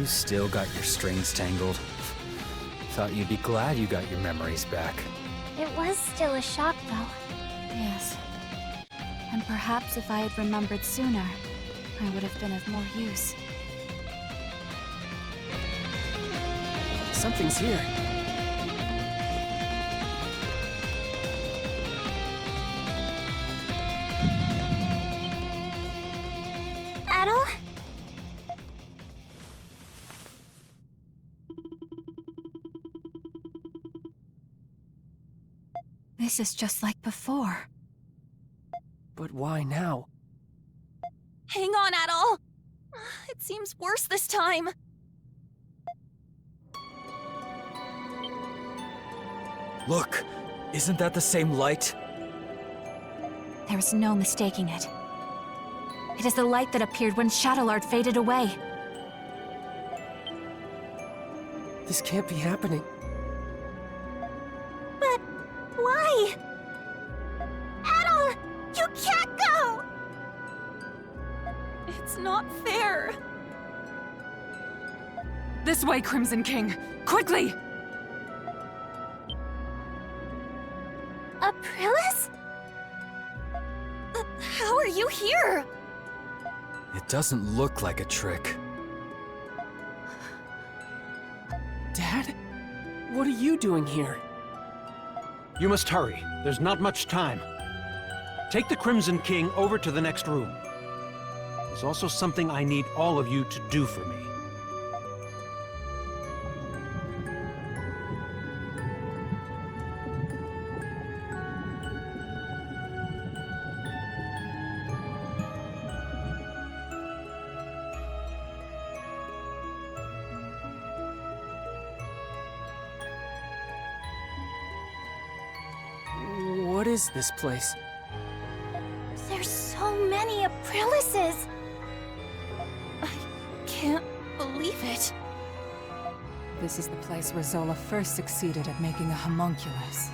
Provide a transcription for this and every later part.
You still got your strings tangled. Thought you'd be glad you got your memories back. It was still a shock, though. Yes. And perhaps if I had remembered sooner, I would have been of more use. Something's here. Adol? This is just like before. But why now? Hang on, Adol! It seems worse this time. Look! Isn't that the same light? There is no mistaking it. It is the light that appeared when Shadowlord faded away. This can't be happening. But why? Adol! You can't go! It's not fair. This way, Crimson King! Quickly! Aprilis? How are you here? It doesn't look like a trick. Dad? What are you doing here? You must hurry. There's not much time. Take the Crimson King over to the next room. There's also something I need all of you to do for me. What is this place? There's so many Aprilises! I can't believe it. This is the place where Zola first succeeded at making a homunculus.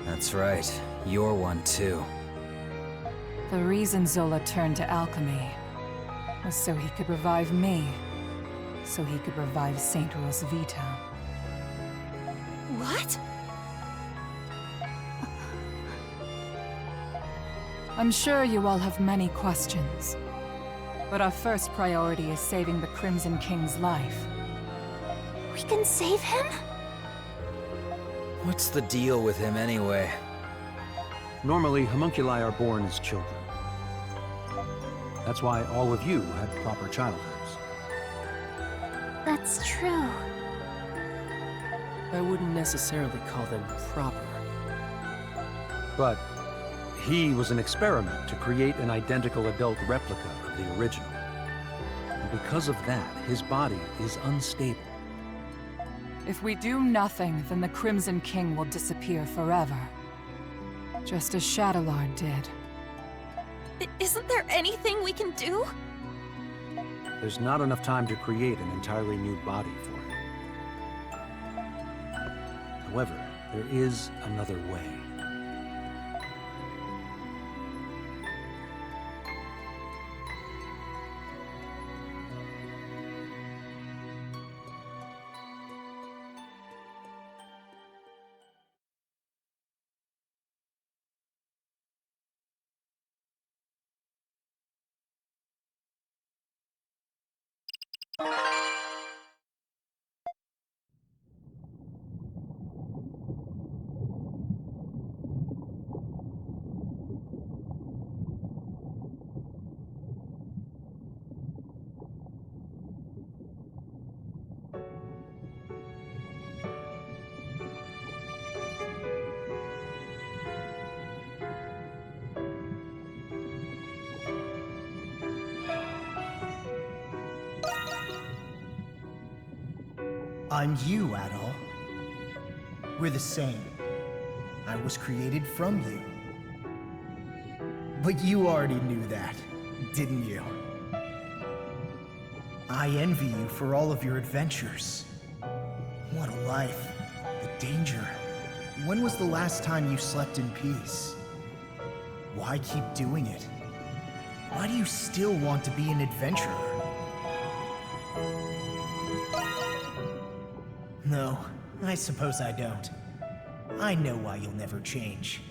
That's right. You're one too. The reason Zola turned to alchemy was so he could revive me, so he could revive Saint Rosvita. What? I'm sure you all have many questions, but our first priority is saving the Crimson King's life. We can save him? What's the deal with him anyway? Normally, homunculi are born as children. That's why all of you had proper childhoods. That's true. I wouldn't necessarily call them proper. But he was an experiment to create an identical adult replica of the original. And because of that, his body is unstable. If we do nothing, then the Crimson King will disappear forever. Just as Shadowlord did. Isn't there anything we can do? There's not enough time to create an entirely new body for him. However, there is another way. I'm you, Adol. We're the same. I was created from you. But you already knew that, didn't you? I envy you for all of your adventures. What a life. The danger. When was the last time you slept in peace? Why keep doing it? Why do you still want to be an adventurer? No, I suppose I don't. I know why you'll never change.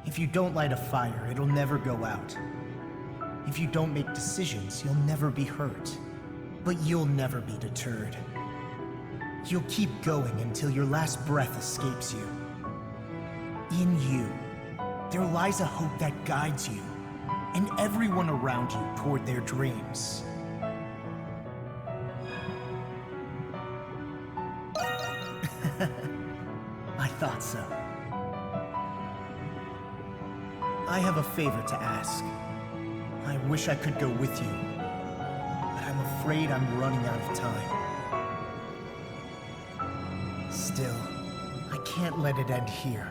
If you don't light a fire, it'll never go out. If you don't make decisions, you'll never be hurt. But you'll never be deterred. You'll keep going until your last breath escapes you. In you, there lies a hope that guides you, and everyone around you toward their dreams. I thought so. I have a favor to ask. I wish I could go with you, but I'm afraid I'm running out of time. Still, I can't let it end here.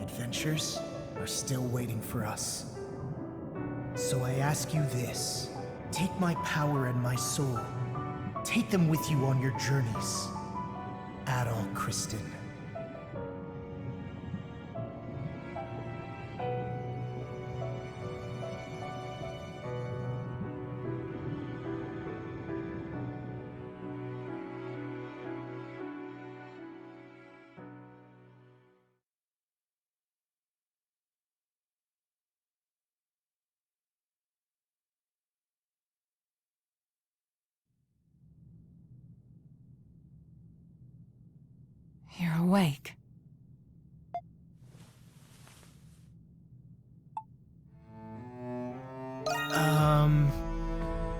Adventures are still waiting for us. So I ask you this. Take my power and my soul. Take them with you on your journeys. Adol Kristen. You're awake.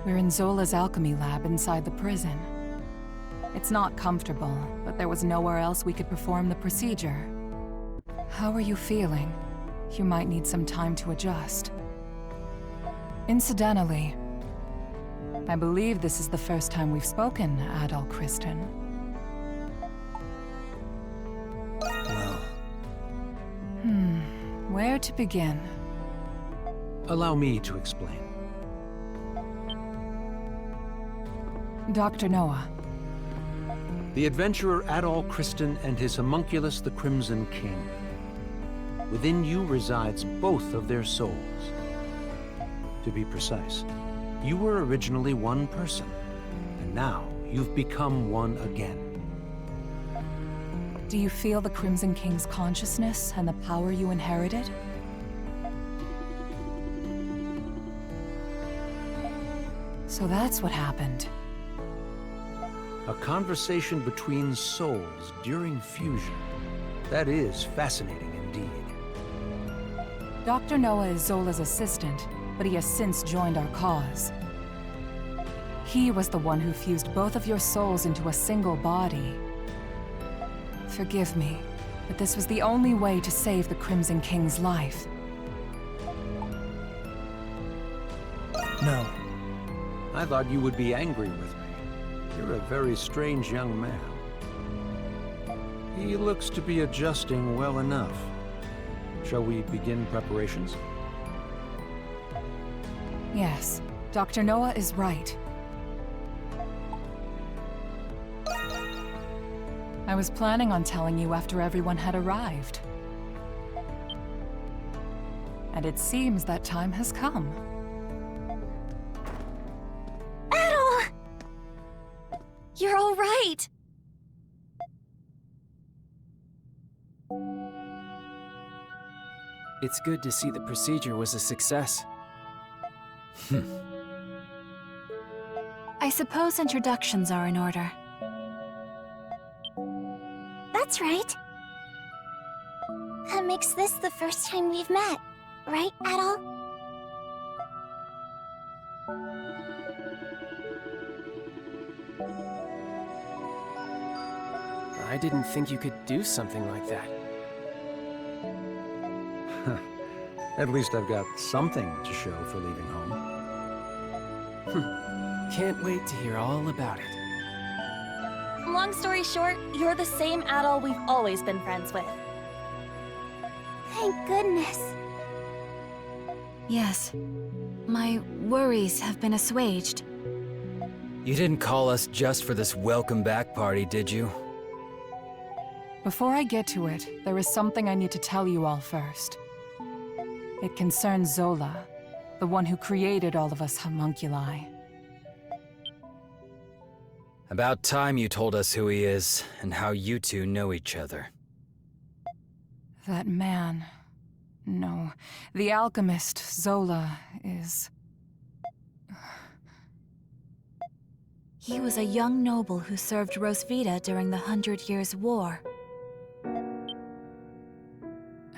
We're in Zola's alchemy lab inside the prison. It's not comfortable, but there was nowhere else we could perform the procedure. How are you feeling? You might need some time to adjust. Incidentally, I believe this is the first time we've spoken, Adol Kristen. Well, Where to begin? Allow me to explain. Dr. Noah. The adventurer Adol Kristen and his homunculus, the Crimson King. Within you resides both of their souls. To be precise, you were originally one person, and now you've become one again. Do you feel the Crimson King's consciousness and the power you inherited? So that's what happened. A conversation between souls during fusion. That is fascinating indeed. Dr. Noah is Zola's assistant, but he has since joined our cause. He was the one who fused both of your souls into a single body. Forgive me, but this was the only way to save the Crimson King's life. no. I thought you would be angry with me. You're a very strange young man. He looks to be adjusting well enough. Shall we begin preparations? Yes, Dr. Noah is right. I was planning on telling you after everyone had arrived. And it seems that time has come. Adol! You're all right. It's good to see the procedure was a success. I suppose introductions are in order. That's right. That makes this the first time we've met, right, Adol? I didn't think you could do something like that. At least I've got something to show for leaving home. Can't wait to hear all about it. Long story short, you're the same Adol we've always been friends with. Thank goodness. Yes. My worries have been assuaged. You didn't call us just for this welcome back party, did you? Before I get to it, there is something I need to tell you all first. It concerns Zola, the one who created all of us homunculi. About time you told us who he is, and how you two know each other. That man... No, the alchemist, Zola, is... He was a young noble who served Rosvita during the 100 Years' War.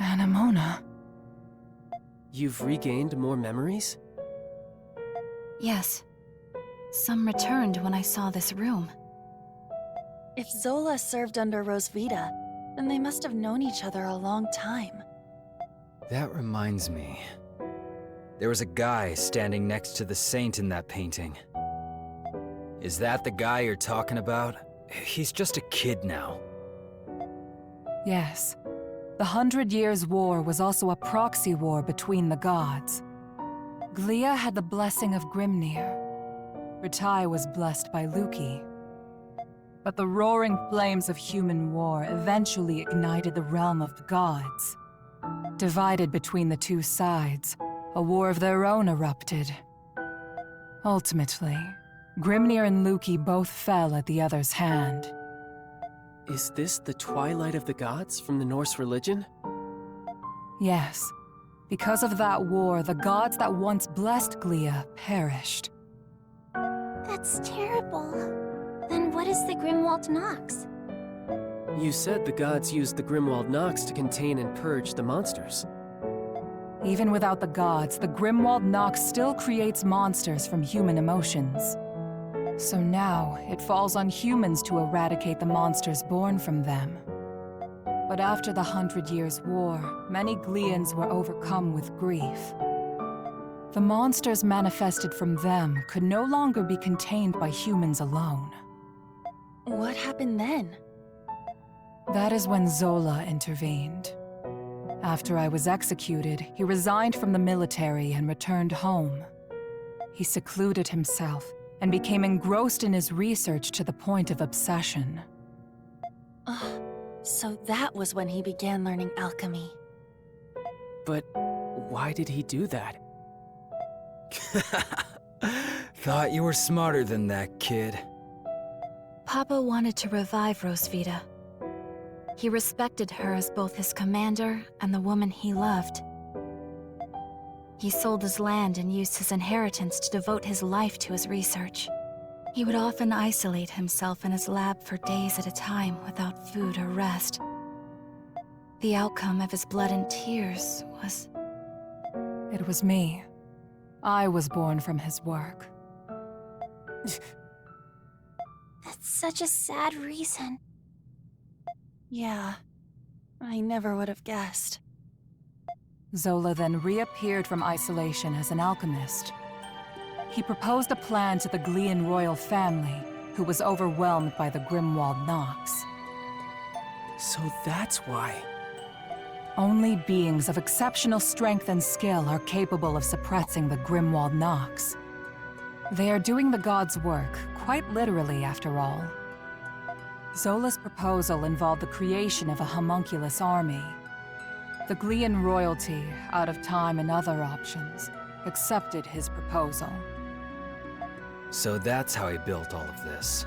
Anemona. You've regained more memories? Yes. Some returned when I saw this room. If Zola served under Rosvita, then they must have known each other a long time. That reminds me. There was a guy standing next to the saint in that painting. Is that the guy you're talking about? He's just a kid now. Yes. The 100 Years' War was also a proxy war between the gods. Glia had the blessing of Grimnir. Ritai was blessed by Luki. But the roaring flames of human war eventually ignited the realm of the gods. Divided between the two sides, a war of their own erupted. Ultimately, Grimnir and Luki both fell at the other's hand. Is this the Twilight of the Gods from the Norse religion? Yes. Because of that war, the gods that once blessed Glia perished. That's terrible. Then what is the Grimwald Nox? You said the gods used the Grimwald Nox to contain and purge the monsters. Even without the gods, the Grimwald Nox still creates monsters from human emotions. So now, it falls on humans to eradicate the monsters born from them. But after the 100 Years' War, many Glians were overcome with grief. The monsters manifested from them could no longer be contained by humans alone. What happened then? That is when Zola intervened. After I was executed, he resigned from the military and returned home. He secluded himself and became engrossed in his research to the point of obsession. So that was when he began learning alchemy. But why did he do that? Thought you were smarter than that, kid. Papa wanted to revive Rosvita. He respected her as both his commander and the woman he loved. He sold his land and used his inheritance to devote his life to his research. He would often isolate himself in his lab for days at a time without food or rest. The outcome of his blood and tears was... It was me. I was born from his work. That's such a sad reason. Yeah, I never would have guessed. Zola then reappeared from isolation as an alchemist. He proposed a plan to the Glian royal family, who was overwhelmed by the Grimwald Nox. So that's why. Only beings of exceptional strength and skill are capable of suppressing the Grimwald Nox. They are doing the gods' work, quite literally after all. Zola's proposal involved the creation of a homunculus army. The Glian royalty, out of time and other options, accepted his proposal. So that's how he built all of this.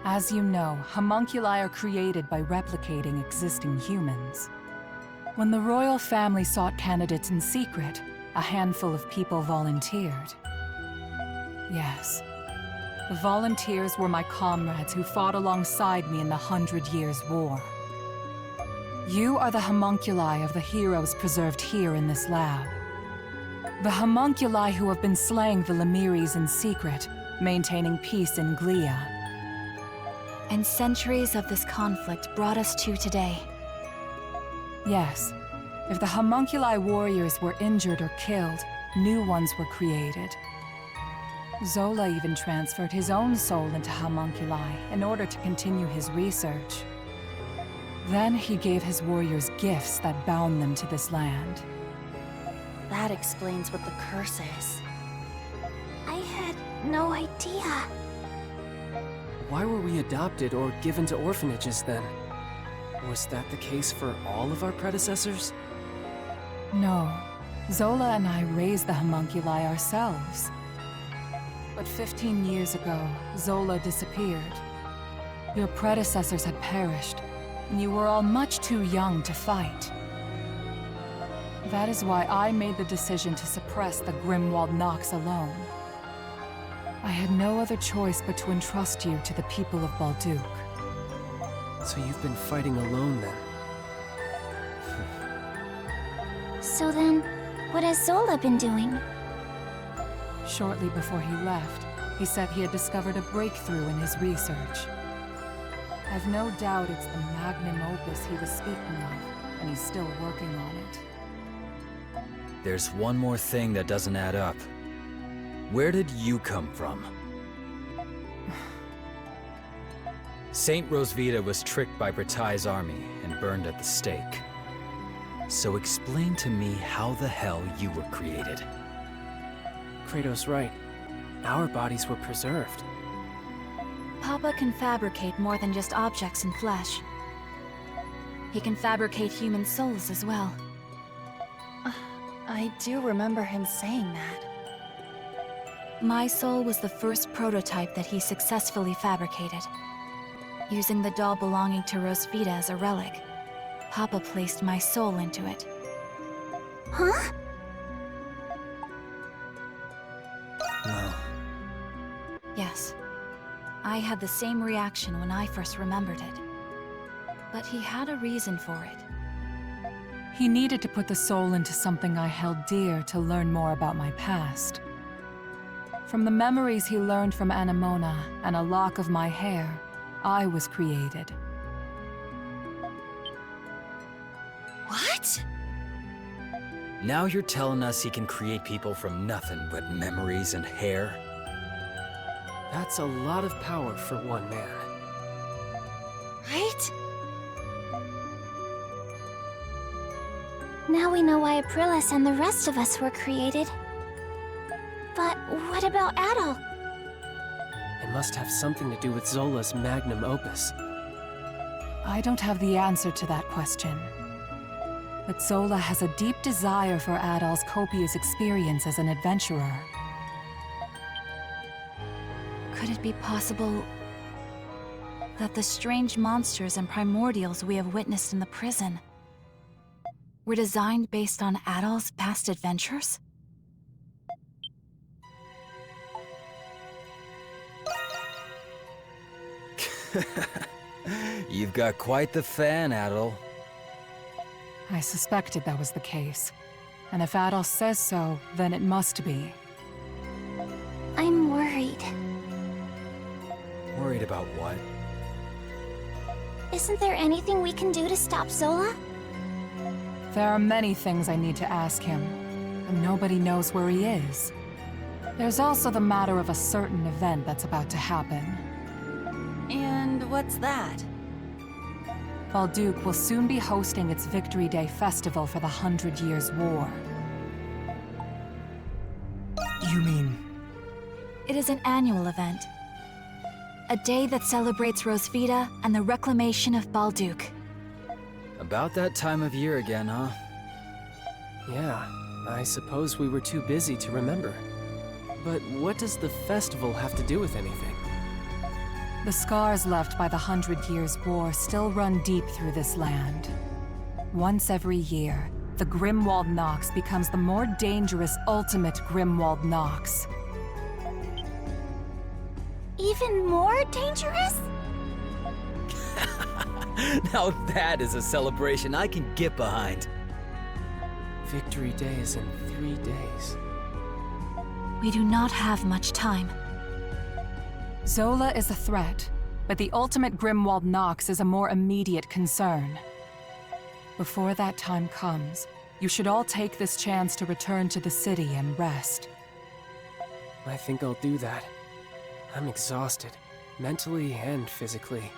As you know, homunculi are created by replicating existing humans. When the royal family sought candidates in secret, a handful of people volunteered. Yes. The volunteers were my comrades who fought alongside me in the 100 Years' War. You are the homunculi of the heroes preserved here in this lab. The homunculi who have been slaying the Lemiris in secret, maintaining peace in Glia. And centuries of this conflict brought us to today. Yes. If the homunculi warriors were injured or killed, new ones were created. Zola even transferred his own soul into homunculi in order to continue his research. Then he gave his warriors gifts that bound them to this land. That explains what the curse is. I had no idea. Why were we adopted or given to orphanages then? Was that the case for all of our predecessors? No. Zola and I raised the homunculi ourselves. But 15 years ago, Zola disappeared. Your predecessors had perished, and you were all much too young to fight. That is why I made the decision to suppress the Grimwald Nox alone. I had no other choice but to entrust you to the people of Balduq. So you've been fighting alone then? So then, what has Zola been doing? Shortly before he left, he said he had discovered a breakthrough in his research. I've no doubt it's the magnum opus he was speaking of, and he's still working on it. There's one more thing that doesn't add up. Where did you come from? Saint Rosvita was tricked by Bratai's army and burned at the stake. So explain to me how the hell you were created. Kratos' right. Our bodies were preserved. Papa can fabricate more than just objects and flesh. He can fabricate human souls as well. I do remember him saying that. My soul was the first prototype that he successfully fabricated. Using the doll belonging to Rosvita as a relic, Papa placed my soul into it. Huh? Well, Yes. I had the same reaction when I first remembered it. But he had a reason for it. He needed to put the soul into something I held dear to learn more about my past. From the memories he learned from Anemona and a lock of my hair, I was created. What? Now you're telling us he can create people from nothing but memories and hair? That's a lot of power for one man. Right? Now we know why Aprilis and the rest of us were created. But what about Adol? It must have something to do with Zola's magnum opus. I don't have the answer to that question. But Zola has a deep desire for Adol's copious experience as an adventurer. Could it be possible that the strange monsters and primordials we have witnessed in the prison were designed based on Adol's past adventures? You've got quite the fan, Adol. I suspected that was the case. And if Adol says so, then it must be. I'm worried. Worried about what? Isn't there anything we can do to stop Zola? There are many things I need to ask him, and nobody knows where he is. There's also the matter of a certain event that's about to happen. And what's that? Balduq will soon be hosting its Victory Day festival for the 100 Years' War. you mean... It is an annual event. A day that celebrates Rosvita and the reclamation of Balduq. About that time of year again, huh? Yeah, I suppose we were too busy to remember. But what does the festival have to do with anything? The scars left by the 100 Years' War still run deep through this land. Once every year, the Grimwald Nox becomes the more dangerous ultimate Grimwald Nox. Even more dangerous? Now that is a celebration I can get behind. Victory Day is in 3 days. We do not have much time. Zola is a threat, but the ultimate Grimwald Nox is a more immediate concern. Before that time comes, you should all take this chance to return to the city and rest. I think I'll do that. I'm exhausted, mentally and physically.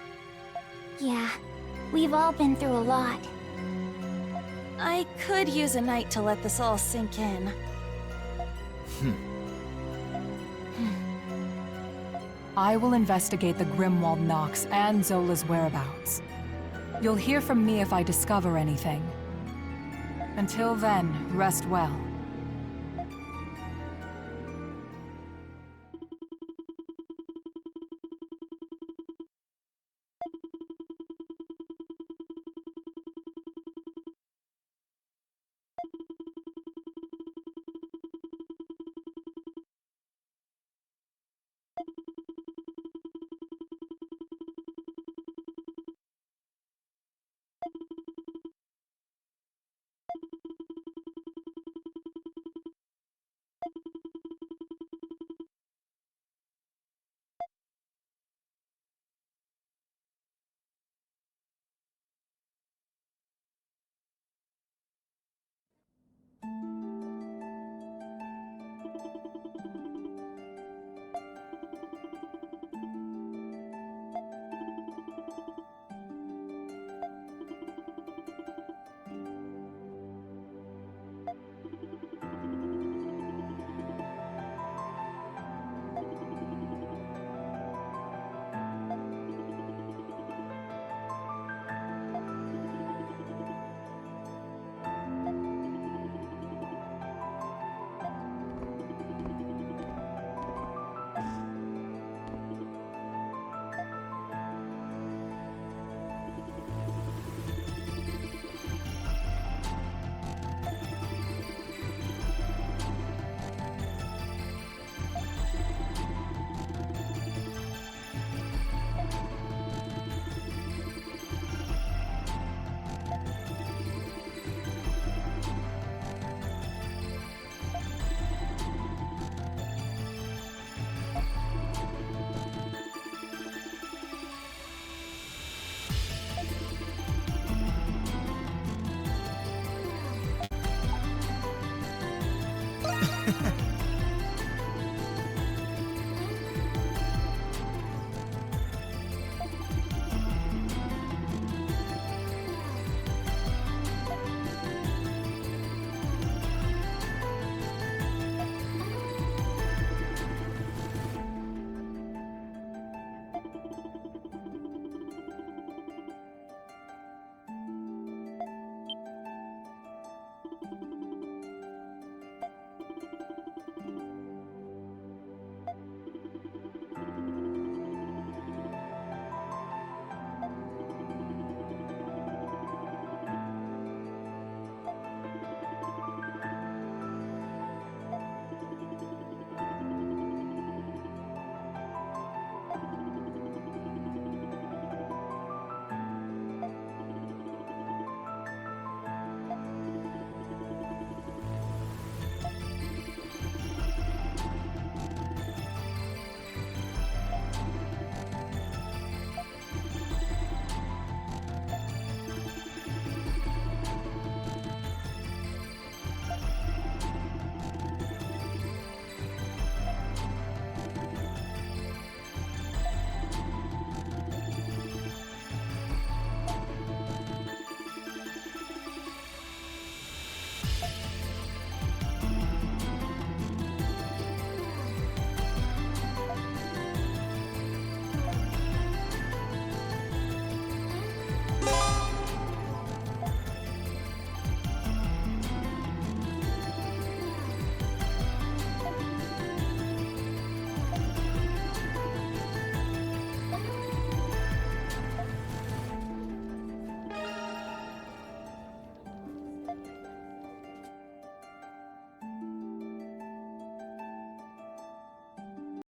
Yeah, we've all been through a lot. I could use a night to let this all sink in. I will investigate the Grimwald Nox and Zola's whereabouts. You'll hear from me if I discover anything. Until then, rest well.